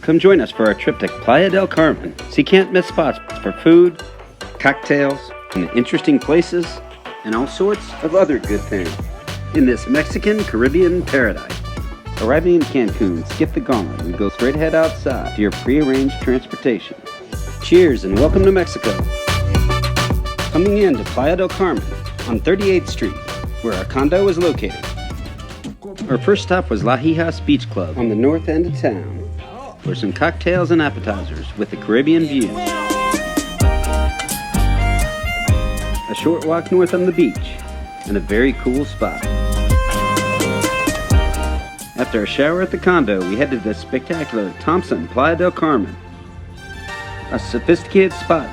Come join us for our trip to Playa del Carmen, so you can't miss spots for food, cocktails, and interesting places, and all sorts of other good things in this Mexican Caribbean paradise. Arriving in Cancun, skip the gauntlet and go straight ahead outside to your pre-arranged transportation. Cheers and welcome to Mexico. Coming in to Playa del Carmen on 38th Street, where our condo is located. Our first stop was La Hijas Beach Club on the north end of town, for some cocktails and appetizers with the Caribbean view. A short walk north on the beach, and a very cool spot. After a shower at the condo, we headed to the spectacular Thompson, Playa del Carmen, a sophisticated spot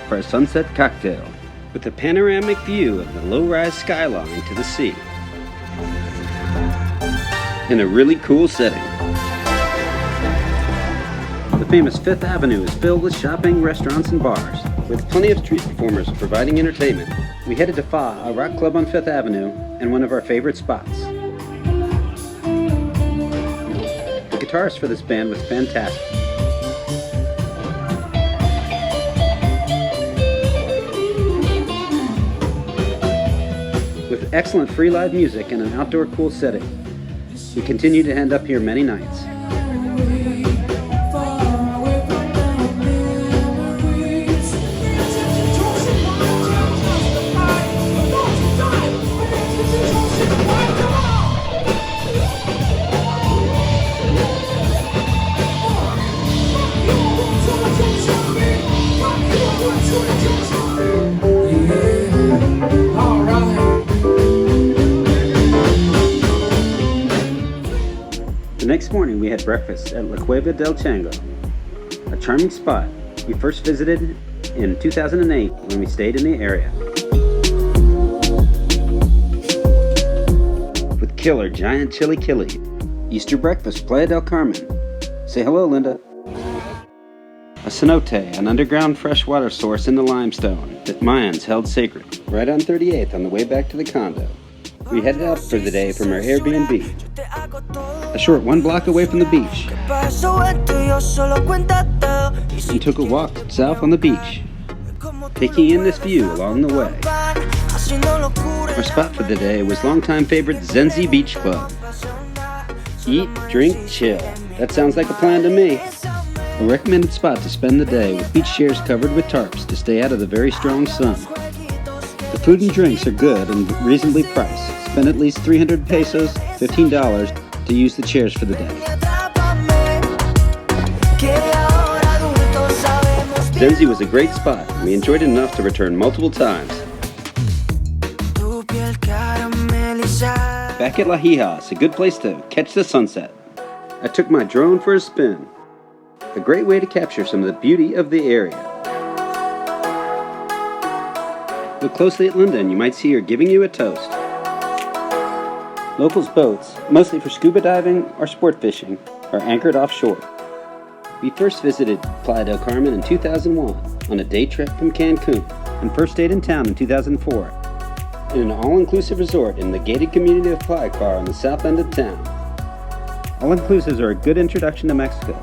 for a sunset cocktail with a panoramic view of the low-rise skyline to the sea in a really cool setting. The famous Fifth Avenue is filled with shopping, restaurants, and bars, with plenty of street performers providing entertainment. We headed to Fa, a rock club on Fifth Avenue, and one of our favorite spots. The guitarist for this band was fantastic. With excellent free live music and an outdoor cool setting, we continue to end up here many nights. The next morning we had breakfast at La Cueva del Chango, a charming spot we first visited in 2008 when we stayed in the area. With killer giant chili killy, Easter breakfast, Playa del Carmen. Say hello, Linda. A cenote, an underground freshwater source in the limestone that Mayans held sacred, right on 38th on the way back to the condo. We headed out for the day from our Airbnb, a short 1 block away from the beach, and took a walk south on the beach, taking in this view along the way. Our spot for the day was longtime favorite Zenzi Beach Club. Eat, drink, chill. That sounds like a plan to me. A recommended spot to spend the day with beach chairs covered with tarps to stay out of the very strong sun. The food and drinks are good and reasonably priced. Spend at least 300 pesos, $15, to use the chairs for the day. Zenzi was a great spot, and we enjoyed it enough to return multiple times. Back at La Hijas, a good place to catch the sunset. I took my drone for a spin. A great way to capture some of the beauty of the area. Look closely at Linda and you might see her giving you a toast. Locals' boats, mostly for scuba diving or sport fishing, are anchored offshore. We first visited Playa del Carmen in 2001 on a day trip from Cancun, and first stayed in town in 2004 in an all-inclusive resort in the gated community of Playa Car on the south end of town. All-inclusives are a good introduction to Mexico,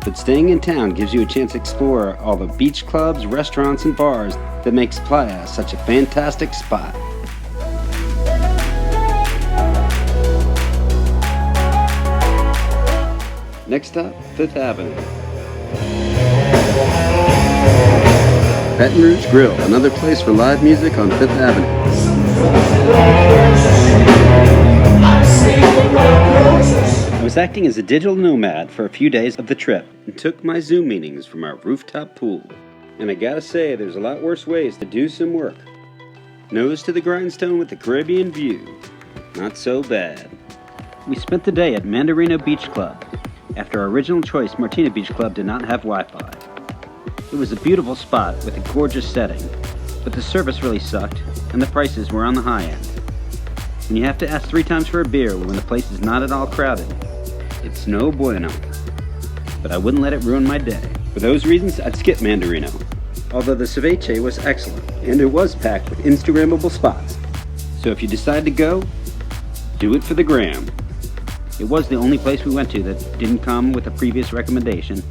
but staying in town gives you a chance to explore all the beach clubs, restaurants, and bars that makes Playa such a fantastic spot. Next up, Fifth Avenue. Baton Rouge Grill, another place for live music on Fifth Avenue. I was acting as a digital nomad for a few days of the trip and took my Zoom meetings from our rooftop pool. And I gotta say, there's a lot worse ways to do some work. Nose to the grindstone with the Caribbean view. Not so bad. We spent the day at Mandarino Beach Club. After our original choice, Martina Beach Club did not have Wi-Fi. It was a beautiful spot with a gorgeous setting, but the service really sucked, and the prices were on the high end. When you have to ask 3 times for a beer when the place is not at all crowded, it's no bueno. But I wouldn't let it ruin my day. For those reasons, I'd skip Mandarino. Although the ceviche was excellent, and it was packed with Instagrammable spots. So if you decide to go, do it for the gram. It was the only place we went to that didn't come with a previous recommendation.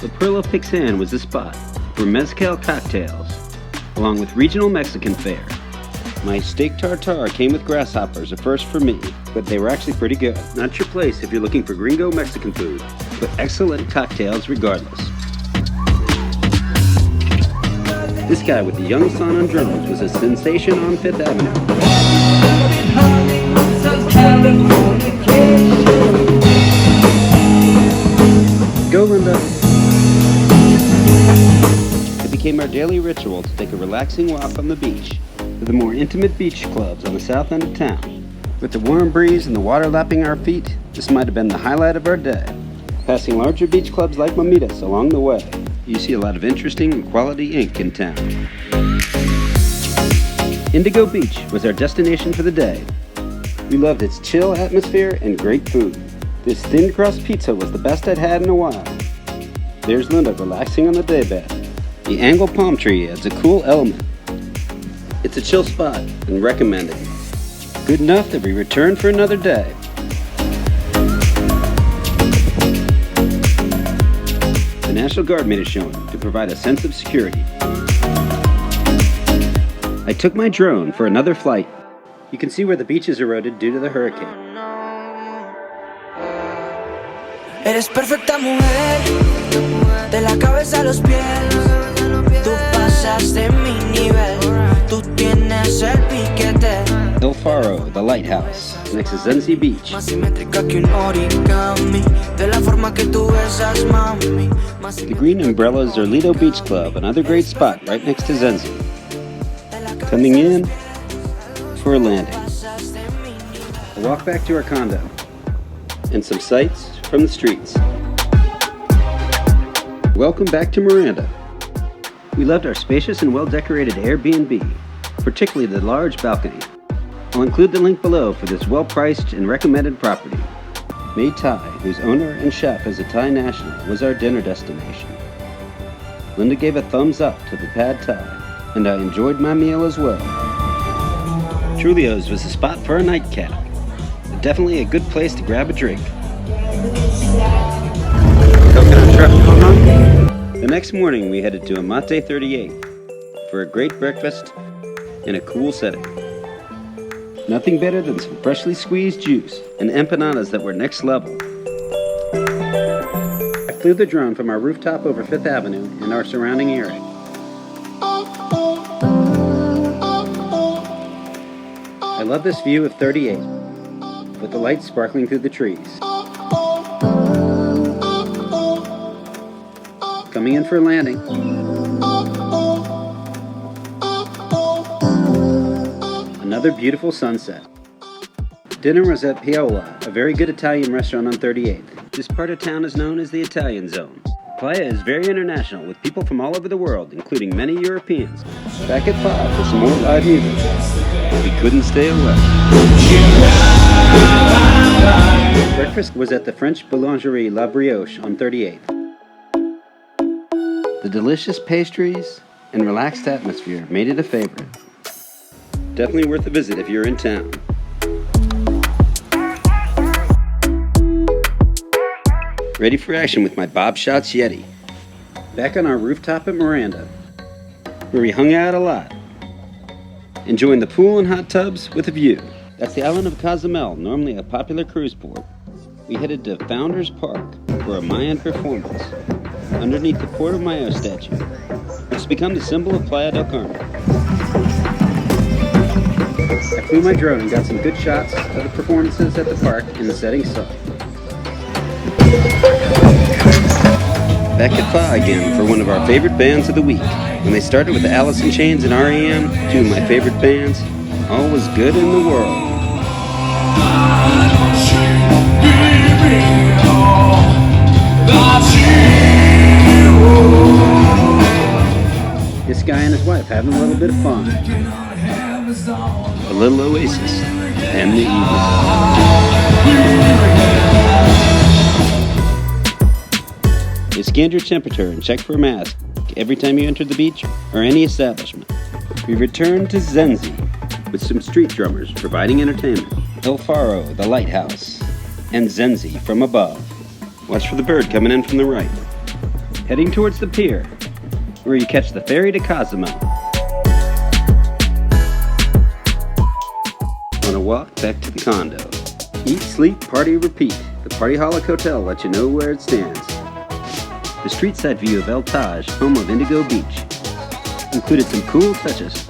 The Puerto Pixan was the spot for mezcal cocktails, along with regional Mexican fare. My steak tartare came with grasshoppers, a first for me, but they were actually pretty good. Not your place if you're looking for gringo Mexican food, but excellent cocktails regardless. This guy with the young son on drums was a sensation on 5th Avenue. Go, Linda! It became our daily ritual to take a relaxing walk on the beach to the more intimate beach clubs on the south end of town. With the warm breeze and the water lapping our feet, this might have been the highlight of our day. Passing larger beach clubs like Mamitas along the way, you see a lot of interesting and quality ink in town. Indigo Beach was our destination for the day. We loved its chill atmosphere and great food. This thin crust pizza was the best I'd had in a while. There's Linda relaxing on the daybed. The angle palm tree adds a cool element. It's a chill spot and recommended. Good enough that we return for another day. The National Guard made a showing to provide a sense of security. I took my drone for another flight. You can see where the beach is eroded due to the hurricane. Eres perfecta mujer, de la cabeza a los pies. Tú pasas de mi nivel, tú tienes el piquete. El Faro, the lighthouse, next to Zenzi Beach. The Green Umbrellas or Lido Beach Club, another great spot right next to Zenzi. Coming in for a landing. A walk back to our condo, and some sights from the streets. Welcome back to Miranda. We loved our spacious and well-decorated Airbnb, particularly the large balcony. I'll include the link below for this well-priced and recommended property. May Thai, whose owner and chef is a Thai national, was our dinner destination. Linda gave a thumbs up to the pad Thai, and I enjoyed my meal as well. Trulio's was the spot for a nightcap. Definitely a good place to grab a drink. Coconut truck going on? The next morning we headed to Amate 38 for a great breakfast in a cool setting. Nothing better than some freshly squeezed juice and empanadas that were next level. I flew the drone from our rooftop over 5th Avenue and our surrounding area. I love this view of 38, with the lights sparkling through the trees. Coming in for a landing. Another beautiful sunset. Dinner was at Piola, a very good Italian restaurant on 38th. This part of town is known as the Italian Zone. Playa is very international, with people from all over the world, including many Europeans. Back at 5 for some more live music. We couldn't stay away. Breakfast was at the French Boulangerie La Brioche on 38th. The delicious pastries and relaxed atmosphere made it a favorite. Definitely worth a visit if you're in town. Ready for action with my Bob Shots Yeti. Back on our rooftop at Miranda, where we hung out a lot, enjoying the pool and hot tubs with a view. That's the island of Cozumel, normally a popular cruise port. We headed to Founders Park for a Mayan performance underneath the Puerto Mayo statue, which has become the symbol of Playa Del Carmen. I flew my drone and got some good shots of the performances at the park in the setting sun. Back at Fa again for one of our favorite bands of the week. When they started with Alice in Chains and R.E.M., two of my favorite bands, all was good in the world. This guy and his wife having a little bit of fun. A little oasis and the evening. You scanned your temperature and checked for a mask every time you entered the beach or any establishment. We returned to Zenzi with some street drummers providing entertainment. El Faro, the lighthouse, and Zenzi from above. Watch for the bird coming in from the right. Heading towards the pier, where you catch the ferry to Cozumel. On a walk back to the condo. Eat, sleep, party, repeat. The Party Holic Hotel lets you know where it stands. The street-side view of El Taj, home of Indigo Beach, included some cool touches.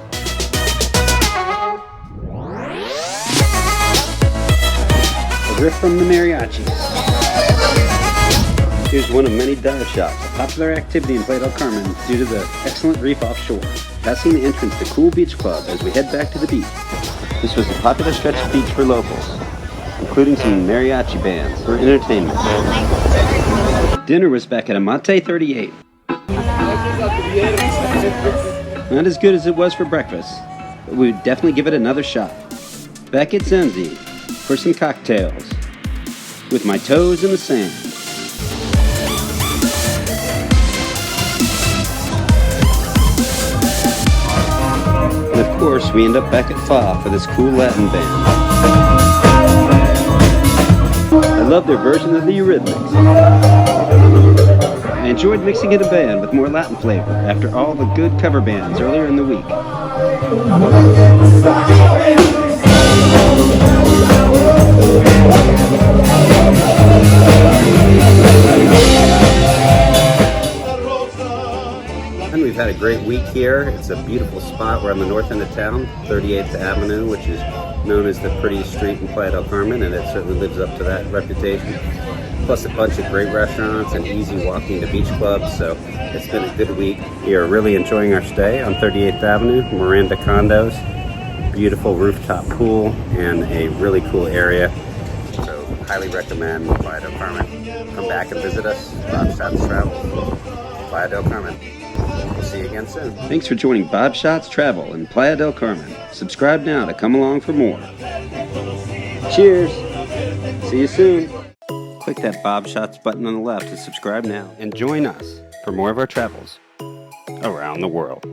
A riff from the mariachis. Here's one of many dive shops, a popular activity in Playa del Carmen due to the excellent reef offshore. Passing the entrance to Cool Beach Club as we head back to the beach. This was a popular stretch of beach for locals, including some mariachi bands for entertainment. Dinner was back at Amate 38. Not as good as it was for breakfast, but we would definitely give it another shot. Back at Zenzi for some cocktails, with my toes in the sand. And of course, we end up back at Fa for this cool Latin band. I love their version of the Eurythmics. I enjoyed mixing in a band with more Latin flavor after all the good cover bands earlier in the week. And we've had a great week here. It's a beautiful spot. We're on the north end of town, 38th Avenue, which is known as the prettiest street in Playa del Carmen, and it certainly lives up to that reputation. Plus a bunch of great restaurants and easy walking to beach clubs, so it's been a good week. We are really enjoying our stay on 38th Avenue, Miranda Condos, beautiful rooftop pool, and a really cool area. So highly recommend Playa del Carmen. Come back and visit us. Bob Shots Travel, Playa del Carmen. We'll see you again soon. Thanks for joining Bob Shots Travel in Playa del Carmen. Subscribe now to come along for more. Cheers! See you soon. Click that Bob Shots button on the left to subscribe now and join us for more of our travels around the world.